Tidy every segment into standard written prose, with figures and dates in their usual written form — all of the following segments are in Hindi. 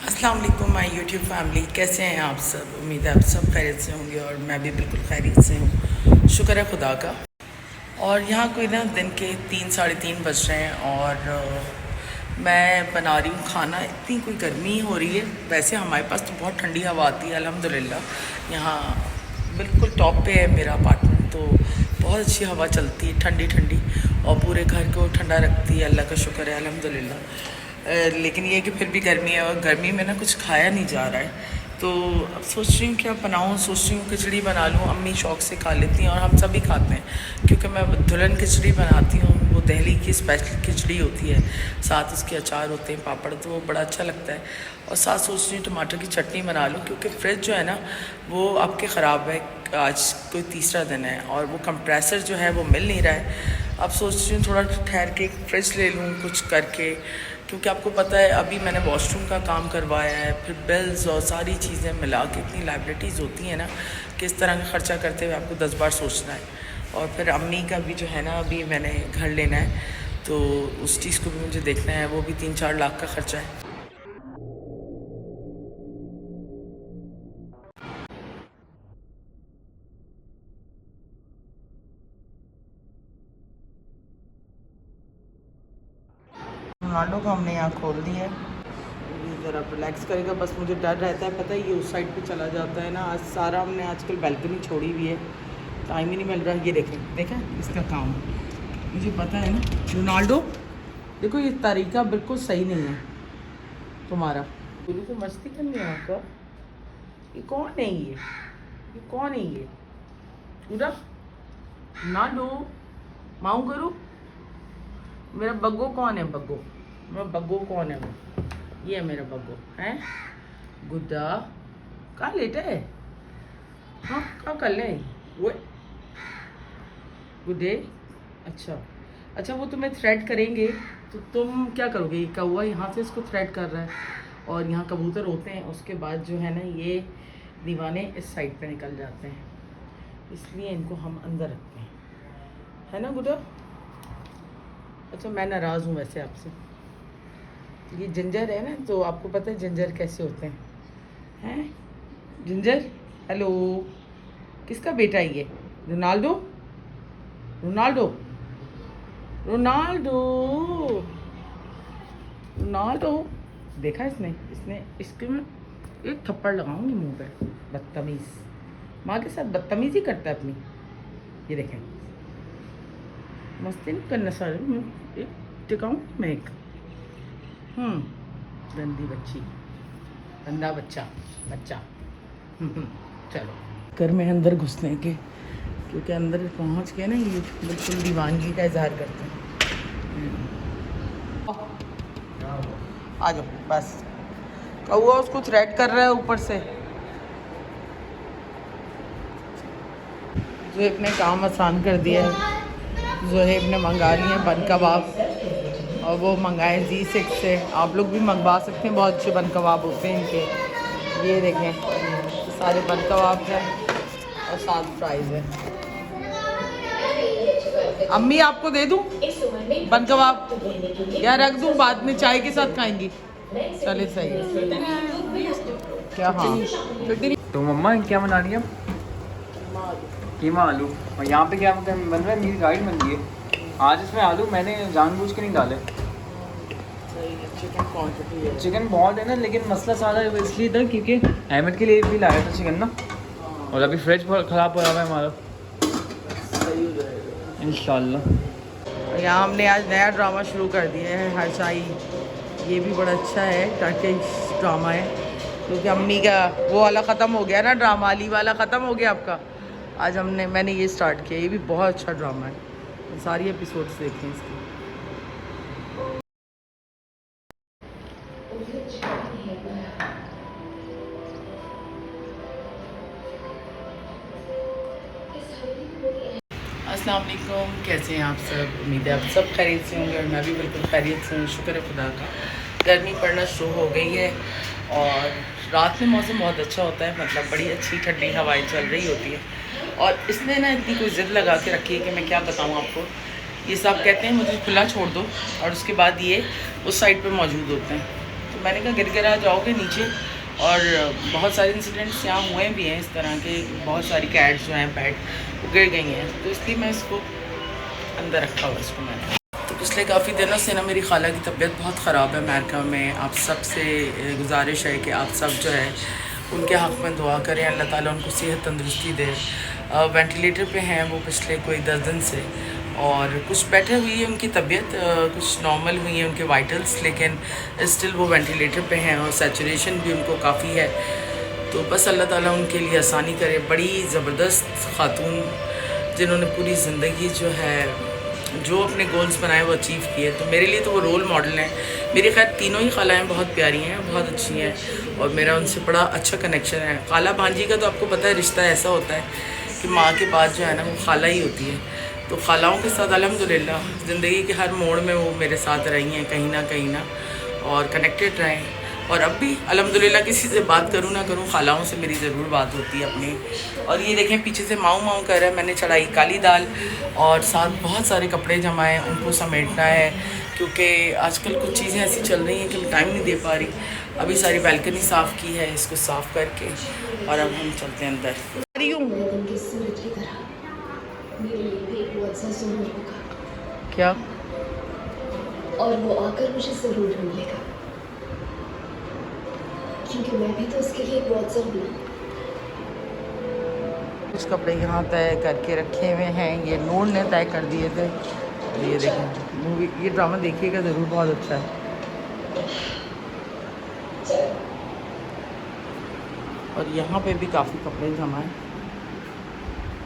अस्सलाम वालेकुम माय यूट्यूब फैमिली, कैसे हैं आप सब। उम्मीद है आप सब खैरियत से होंगे और मैं भी बिल्कुल खैरियत से हूँ, शुक्र है खुदा का। और यहाँ कोई ना दिन के 3 साढ़े 3 बज रहे हैं और मैं बना रही हूँ खाना। इतनी कोई गर्मी हो रही है, वैसे हमारे पास तो बहुत ठंडी हवा आती है अल्हम्दुलिल्लाह। यहाँ बिल्कुल टॉप पे है मेरा अपार्टमेंट, तो बहुत अच्छी हवा चलती है, ठंडी ठंडी, और पूरे घर को ठंडा रखती है। अल्लाह का शुक्र है अल्हम्दुलिल्लाह। लेकिन ये कि फिर भी गर्मी है और गर्मी में ना कुछ खाया नहीं जा रहा है, तो अब सोच रही हूँ क्या बनाऊँ। सोच रही हूँ खिचड़ी बना लूँ, अम्मी शौक़ से खा लेती हैं और हम सभी खाते हैं, क्योंकि मैं दुल्हन खिचड़ी बनाती हूँ। वो दिल्ली की स्पेशल खिचड़ी होती है, साथ उसके अचार होते हैं, पापड़, तो वो बड़ा अच्छा लगता है। और साथ सोच रही हूँ टमाटर की चटनी बना लूँ, क्योंकि फ्रिज जो है ना वो आपके ख़राब है। आज कोई तीसरा दिन है और वो कंप्रेसर जो है वो मिल नहीं रहा है। अब सोच रही हूँ थोड़ा ठहर के फ्रिज ले लूँ कुछ करके, क्योंकि आपको पता है अभी मैंने वॉशरूम का काम करवाया है, फिर बिल्स और सारी चीज़ें मिला के इतनी लाइबिलिटीज़ होती हैं ना, किस तरह का ख़र्चा करते हुए आपको 10 बार सोचना है। और फिर अम्मी का भी जो है ना, अभी मैंने घर लेना है, तो उस चीज़ को भी मुझे देखना है, वो भी 3-4 लाख का ख़र्चा है। रोनाल्डो को हमने यहाँ खोल दिया है, ये ज़रा रिलैक्स करेगा। बस मुझे डर रहता है, पता है ये उस साइड पे चला जाता है ना। आज सारा हमने आजकल बैल्कनी छोड़ी हुई है, टाइम ही नहीं मिल रहा। ये देखें देखें इसका काम, मुझे पता है ना। रोनाल्डो देखो, ये तरीका बिल्कुल सही नहीं है तुम्हारा। पूरी तो मस्ती करनी है आपका। ये कौन है, ये कौन है, ये पूरा रोनाल्डो माऊ करूँ। मेरा बग्गो कौन है, बग्गो मेरा बग्गो कौन है, वो ये है मेरा बग्गो है। गुड्डा कहाँ लेटा है, हाँ कहाँ कर ले वो गुड्डे। अच्छा अच्छा, वो तुम्हें थ्रेड करेंगे तो तुम क्या करोगे। ये कौवा यहाँ से इसको थ्रेड कर रहा है और यहाँ कबूतर होते हैं, उसके बाद जो है ना ये दीवाने इस साइड पे निकल जाते हैं, इसलिए इनको हम अंदर रखते हैं, है ना गुड्डा। अच्छा मैं नाराज़ हूँ वैसे आपसे। ये जिंजर है ना, तो आपको पता है जिंजर कैसे होते हैं जिंजर। हेलो, किसका बेटा है ये, रोनाल्डो रोनाल्डो रोनाल्डो रोनाल्डो। देखा इसने इसने इसके में एक थप्पड़ लगाऊंगी मुंह पे, बदतमीज़। माँ के साथ बदतमीज़ी करता है अपनी। ये देखें, मस्ती नहीं करना सर, एक टिकाऊँ मैं एक। गंदी बच्ची, गंदा बच्चा बच्चा। चलो घर में अंदर घुसने के, क्योंकि अंदर पहुंच के ना ये बिल्कुल दीवानगी का इजहार करते हैं। आ जाओ बस। कौवा उसको थ्रेट कर रहा है ऊपर से। ज़ुहैब ने काम आसान कर दिया है। ज़ुहैब ने मंगा लिए बन कबाब, और वो मंगाए G6 से। आप लोग भी मंगवा सकते हैं, बहुत अच्छे बन कबाब होते हैं इनके। ये देखें सारे बन कबाब हैं और साथ फ्राइज़ है। अम्मी आपको दे दूं बन कबाब या रख दूं, बाद में चाय के साथ खाएंगी। चले सही क्या। हाँ तो मम्मा क्या बना रही है, कीमा आलू। और यहाँ पे क्या बन रहा है, मेरी गाइड बन गई है आज। इसमें आलू मैंने जानबूझ के नहीं डाले। चिकन बहुत है ना, लेकिन मसला सारा इसलिए था क्योंकि अहमद के लिए भी लाया था चिकन ना, और अभी फ्रिज ख़राब हो रहा है हमारा। इंशाल्लाह। यहाँ हमने आज नया ड्रामा शुरू कर दिया है, हरचाई। ये भी बड़ा अच्छा है, टर्किश ड्रामा है, क्योंकि अम्मी का वो वाला ख़त्म हो गया ना, ड्रामा अली वाला ख़त्म हो गया आपका। आज मैंने ये स्टार्ट किया। ये भी बहुत अच्छा ड्रामा है, सारी एपिसोड्स देखें इसकी। अस्सलाम वालेकुम, कैसे हैं आप सब। उम्मीद है आप सब खैरियत से होंगे और मैं भी बिल्कुल खैरियत से हूँ, शुक्र है खुदा का। गर्मी पड़ना शुरू हो गई है और रात में मौसम बहुत अच्छा होता है, मतलब बड़ी अच्छी ठंडी हवाएं चल रही होती है। और इसने ना इतनी कोई ज़िद लगा के रखी है कि मैं क्या बताऊँ आपको। ये सब कहते हैं मुझे खुला छोड़ दो, और उसके बाद ये उस साइड पर मौजूद होते हैं। तो मैंने कहा गिर गिरा जाओगे नीचे। और बहुत सारे इंसिडेंट्स यहाँ हुए भी हैं इस तरह के, बहुत सारी कैट्स जो हैं पेट वो गिर गई हैं, तो इसलिए मैं इसको अंदर रखा हुआ इसको मैंने। तो पिछले काफ़ी दिनों से ना मेरी खाला की तबीयत बहुत ख़राब है अमेरिका में। आप सब से गुजारिश है कि आप सब जो है उनके हक़ में दुआ करें, अल्लाह ताला उनको सेहत तंदुरुस्ती दे। वेंटिलेटर पे हैं वो पिछले कोई 10 दिन से, और कुछ बेटर हुई है उनकी तबीयत, कुछ नॉर्मल हुई है उनके वाइटल्स, लेकिन स्टिल वो वेंटिलेटर पे हैं और सैचुरेशन भी उनको काफ़ी है। तो बस अल्लाह ताला उनके लिए आसानी करे। बड़ी ज़बरदस्त खातून जिन्होंने पूरी ज़िंदगी जो है जो अपने गोल्स बनाए वो अचीव किए, तो मेरे लिए तो वो रोल मॉडल हैं। मेरी खैर तीनों ही खालाएँ बहुत प्यारी हैं, बहुत अच्छी हैं, और मेरा उनसे बड़ा अच्छा कनेक्शन है। खाला भांजी का तो आपको पता है रिश्ता ऐसा होता है कि माँ के बाद जो है ना वो खाला ही होती है। तो खालाओं के साथ अल्हम्दुलिल्लाह ज़िंदगी के हर मोड़ में वो मेरे साथ रही हैं कहीं ना, और कनेक्टेड रहें। और अब भी अल्हम्दुलिल्लाह किसी से बात करूँ ना करूँ, खालाओं से मेरी ज़रूर बात होती है अपनी। और ये देखें पीछे से माऊ माऊ कर रहा है। मैंने चढ़ाई काली दाल और साथ बहुत सारे कपड़े जमाए, उनको समेटना है, क्योंकि आजकल कुछ चीज़ें ऐसी चल रही हैं कि मैं टाइम नहीं दे पा रही। अभी सारी बैल्कनी साफ़ की है, इसको साफ़ करके, और अब हम चलते हैं अंदर। क्या? और वो आकर मुझे ज़रूर ढूंढ लेगा, क्योंकि मैं भी तो उसके लिए एक व्हाट्सएप हूँ। कुछ कपड़े यहाँ तय करके रखे हुए हैं, ये नूर ने तय कर दिए थे। ये देखें मूवी, ये ड्रामा देखिएगा ज़रूर, बहुत अच्छा है। और यहाँ पे भी काफ़ी कपड़े जमा हैं,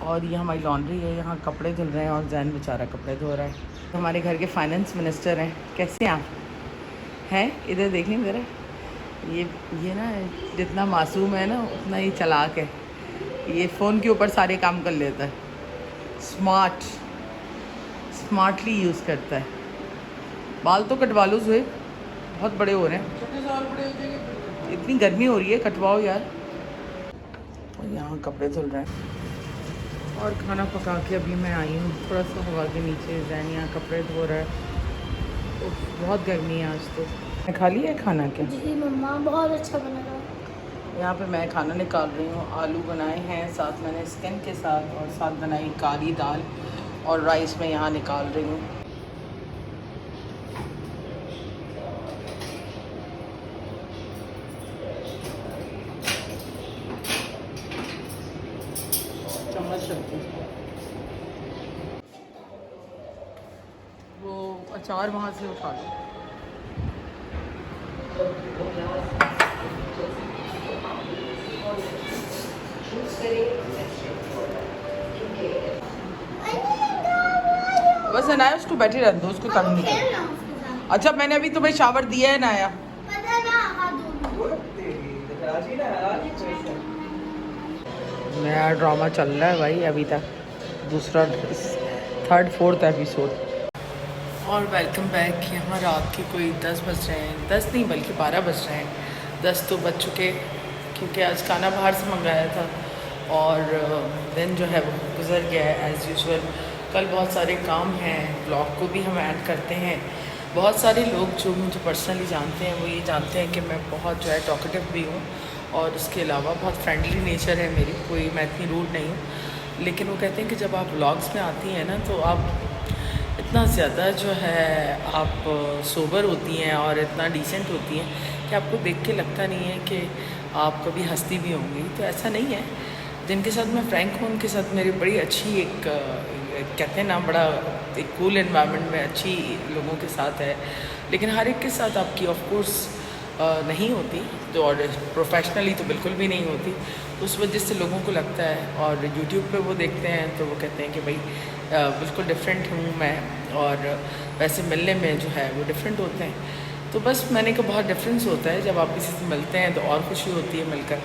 और ये हमारी लॉन्ड्री है, यहाँ कपड़े धुल रहे हैं और जैन बेचारा कपड़े धो रहा है। हमारे घर के फाइनेंस मिनिस्टर हैं। कैसे आप हैं? इधर देख लें ज़रा। ये ना जितना मासूम है ना उतना ही चालाक है। ये फ़ोन के ऊपर सारे काम कर लेता है, स्मार्टली यूज़ करता है। बाल तो कटवा लो जुए, बहुत बड़े हो रहे हैं। इतनी गर्मी हो रही है, कटवाओ यार। और यहाँ कपड़े धुल रहे हैं और खाना पका के अभी मैं आई हूँ थोड़ा सा हवा के नीचे। जैन यहाँ कपड़े धो रहा है। तो बहुत गर्मी है आज। तो खा लिया है खाना क्या? जी मम्मा, बहुत अच्छा बना था। यहाँ पे मैं खाना निकाल रही हूँ। आलू बनाए हैं, साथ मैंने स्किन के साथ, और साथ बनाई काली दाल, और राइस मैं यहाँ निकाल रही हूँ। चम्मच रखती हूँ। वो अचार वहाँ से उठा लो। बस अनाया उसको बैठे रहने दो, उसको तंग नहीं कर। अच्छा मैंने अभी तुम्हें शावर दिया है अनाया। नया ड्रामा चल रहा है भाई अभी तक, दूसरा 3rd 4th एपिसोड। और वेलकम बैक। यहाँ रात के कोई 10 बज रहे हैं, 10 नहीं बल्कि 12 बज रहे हैं। 10 तो बज चुके, क्योंकि आज खाना बाहर से मंगाया था, और दिन जो है वो गुजर गया है एज़ यूजुअल। कल बहुत सारे काम हैं, ब्लॉग को भी हम ऐड करते हैं। बहुत सारे लोग जो मुझे पर्सनली जानते हैं वो ये जानते हैं कि मैं बहुत जो है टॉकेटिव भी हूँ, और उसके अलावा बहुत फ्रेंडली नेचर है मेरी, कोई मैं इतनी रूड नहीं हूँ। लेकिन वो कहते हैं कि जब आप ब्लॉग्स में आती हैं ना तो आप इतना ज़्यादा जो है आप सोबर होती हैं और इतना डिसेंट होती हैं कि आपको देख के लगता नहीं है कि आप कभी हंसती भी होंगी। तो ऐसा नहीं है। जिनके साथ मैं फ्रैंक हूँ उनके साथ मेरी बड़ी अच्छी एक कहते हैं ना, बड़ा एक कूल एनवायरनमेंट में अच्छी लोगों के साथ है। लेकिन हर एक के साथ आपकी ऑफ कोर्स नहीं होती, तो और प्रोफेशनली तो बिल्कुल भी नहीं होती। उस वजह से लोगों को लगता है, और यूट्यूब पे वो देखते हैं तो वो कहते हैं कि भाई बिल्कुल डिफरेंट हूँ मैं, और वैसे मिलने में जो है वो डिफरेंट होते हैं। तो बस मैंने कहा बहुत डिफरेंस होता है, जब आप किसी से मिलते हैं तो और खुशी होती है मिलकर।